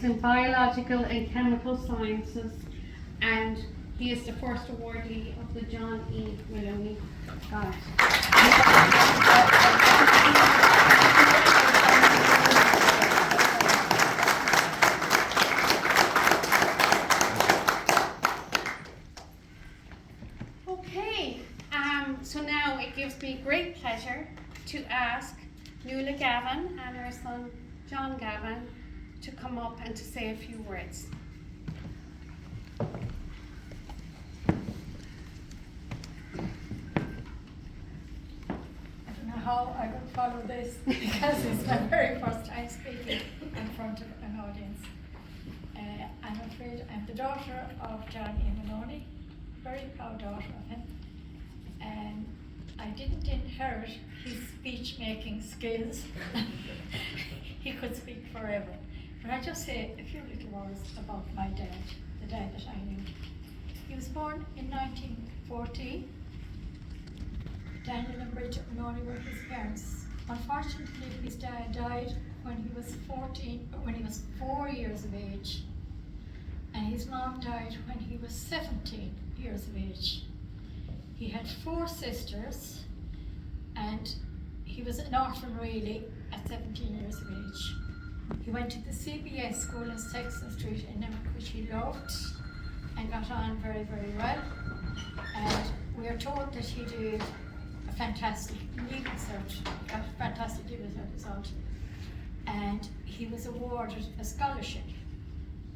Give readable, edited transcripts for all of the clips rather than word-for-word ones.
science in biological and chemical sciences, and he is the first awardee of the John E. Moloney Grant. So now it gives me great pleasure to ask Nuala Gavin and her son John Gavin to come up and to say a few words. I don't know how I will follow this because it's my very first time speaking in front of an audience. I'm afraid I'm the daughter of John E. Moloney, very proud daughter of him. I didn't inherit his speech-making skills. He could speak forever. But I'll just say a few little words about my dad, the dad that I knew. He was born in 1914. Daniel and Bridget Moloney were his parents. Unfortunately, his dad died when he was 4 years of age. And his mom died when he was 17 years of age. He had 4 sisters, and he was an orphan really at 17 years of age. He went to the CBS school in Sexton Street in Limerick, which he loved and got on very, very well. And we are told that he did a fantastic leaving cert, got a fantastic leaving cert result, and he was awarded a scholarship.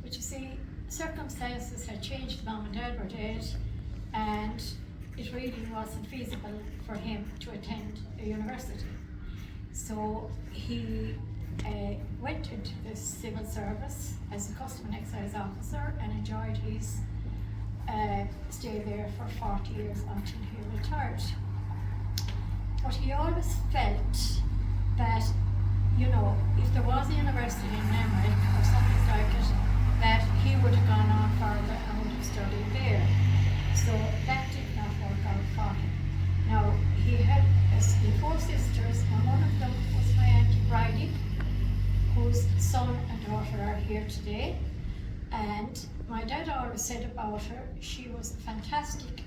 But you see, circumstances had changed. Mum and Dad were dead, and it really wasn't feasible for him to attend a university. So he went into the civil service as a custom and excise officer and enjoyed his stay there for 40 years until he retired. But he always felt that, you know, if there was a university in Limerick or something like it, that he would have gone on further and would have studied there. So that did not work out for him. Now, he had 4 sisters, and one of them was my Auntie Bridie, whose son and daughter are here today. And my dad always said about her, she was a fantastic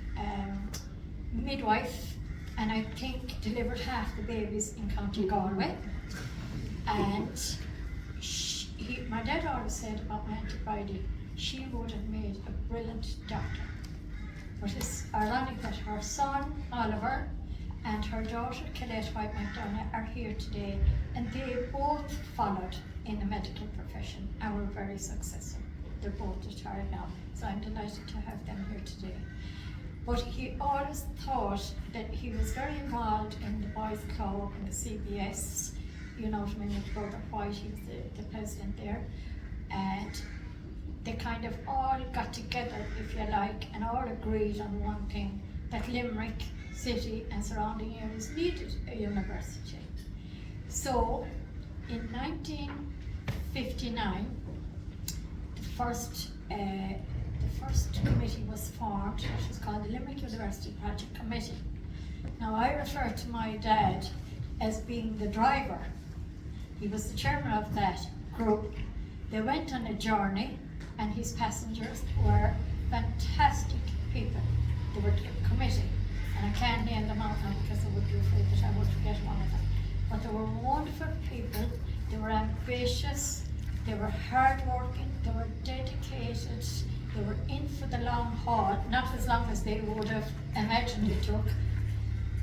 midwife, and I think delivered half the babies in County Galway. And my dad always said about my Auntie Bridie, she would have made a brilliant doctor. But it's ironic that her son, Oliver, and her daughter, Colette White McDonough, are here today, and they both followed in the medical profession and were very successful. They're both retired now, so I'm delighted to have them here today. But he always thought that he was very involved in the Boys Club and the CBS, you know what I mean, with Brother White, he was the president there, and they kind of all got together, if you like, and all agreed on one thing, that Limerick city and surrounding areas needed a university. So in 1959, the first committee was formed, which was called the Limerick University Project Committee. Now I refer to my dad as being the driver. He was the chairman of that group. They went on a journey, and his passengers were fantastic people. They were the committee, and I can't name them out now because I would be afraid that I would forget one of them. But they were wonderful people. They were ambitious, they were hardworking, they were dedicated, they were in for the long haul, not as long as they would have imagined it took,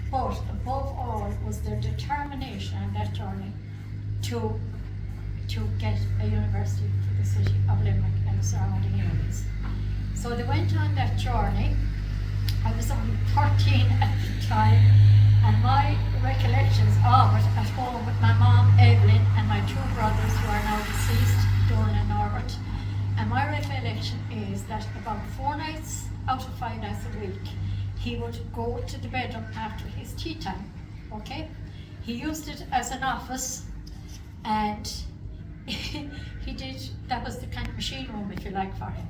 but above all was their determination on that journey to get a university for the city of Limerick and the surrounding areas. So they went on that journey. I was only 13 at the time, and my recollections of it at home with my mom, Evelyn, and my 2 brothers who are now deceased, Doran and Norbert. And my recollection is that about 4 nights out of 5 nights a week, he would go to the bedroom after his tea time, okay? He used it as an office, and he did, that was the kind of machine room, if you like, for him.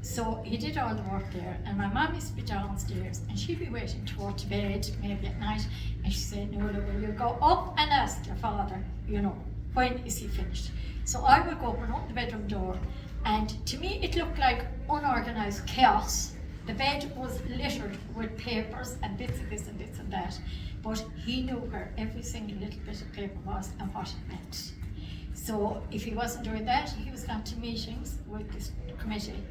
So he did all the work there, and my mum used to be downstairs, and she'd be waiting to go to bed, maybe at night, and she said, "Nuala, will you go up and ask your father, you know, when is he finished? So I would go and open the bedroom door, and to me it looked like unorganised chaos. The bed was littered with papers and bits of this and bits of that, but he knew where every single little bit of paper was and what it meant. So if he wasn't doing that, he was going to meetings with this committee.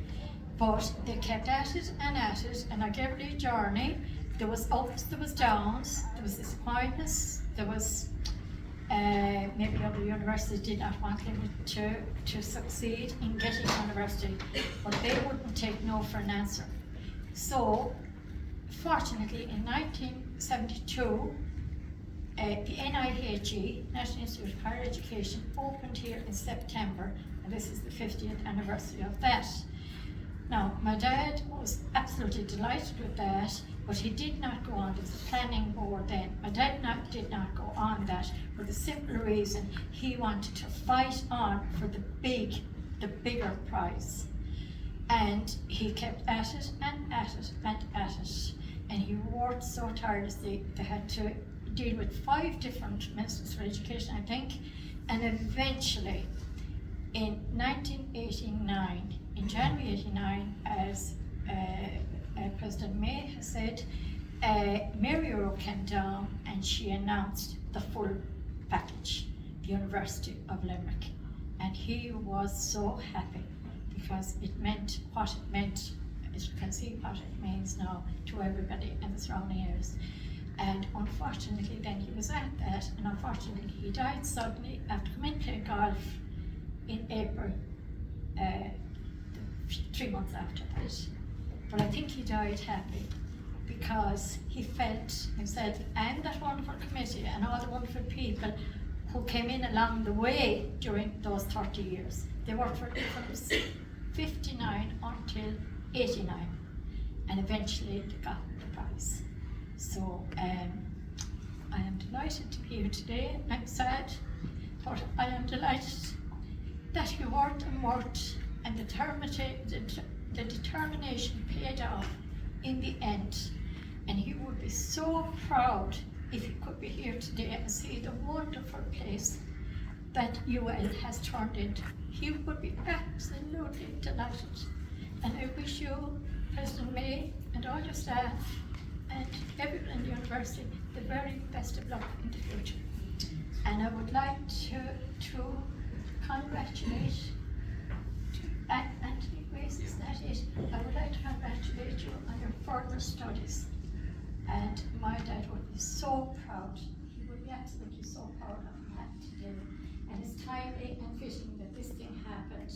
But they kept at it, and like every journey, there was ups, there was downs, there was disappointments, there was maybe other universities did not want him to succeed in getting university, but they wouldn't take no for an answer. So, fortunately, in 1972, the NIHE, National Institute of Higher Education, opened here in September, and this is the 50th anniversary of that. Now, my dad was absolutely delighted with that, but he did not go on. There was a planning board then. My dad did not go on that for the simple reason he wanted to fight on for the bigger prize. And he kept at it and at it and at it. And he worked so tirelessly. They had to deal with 5 different ministers for education, I think. And eventually, in 1989, in January 89, as President May has said, Mary Euro came down and she announced the full package, the University of Limerick. And he was so happy because it meant what it meant. As you can see what it means now to everybody in the surrounding areas. And unfortunately then he was at that, and unfortunately he died suddenly after coming to play golf in April, 3 months after that. But I think he died happy because he felt himself and that wonderful committee and all the wonderful people who came in along the way during those 30 years. They worked from 59 until 89, and eventually they got the prize. So I am delighted to be here today. I'm sad, but I am delighted that he worked and worked, and the determination paid off in the end. And he would be so proud if he could be here today and see the wonderful place that UL has turned into. He would be absolutely delighted. And I wish you, President May, and all your staff, and everyone in the university, the very best of luck in the future. And I would like to congratulate Anthony Grace, is that it? I would like to congratulate you on your further studies. And my dad would be so proud. He would be absolutely so proud of that today. And it's timely and fitting that this thing happened.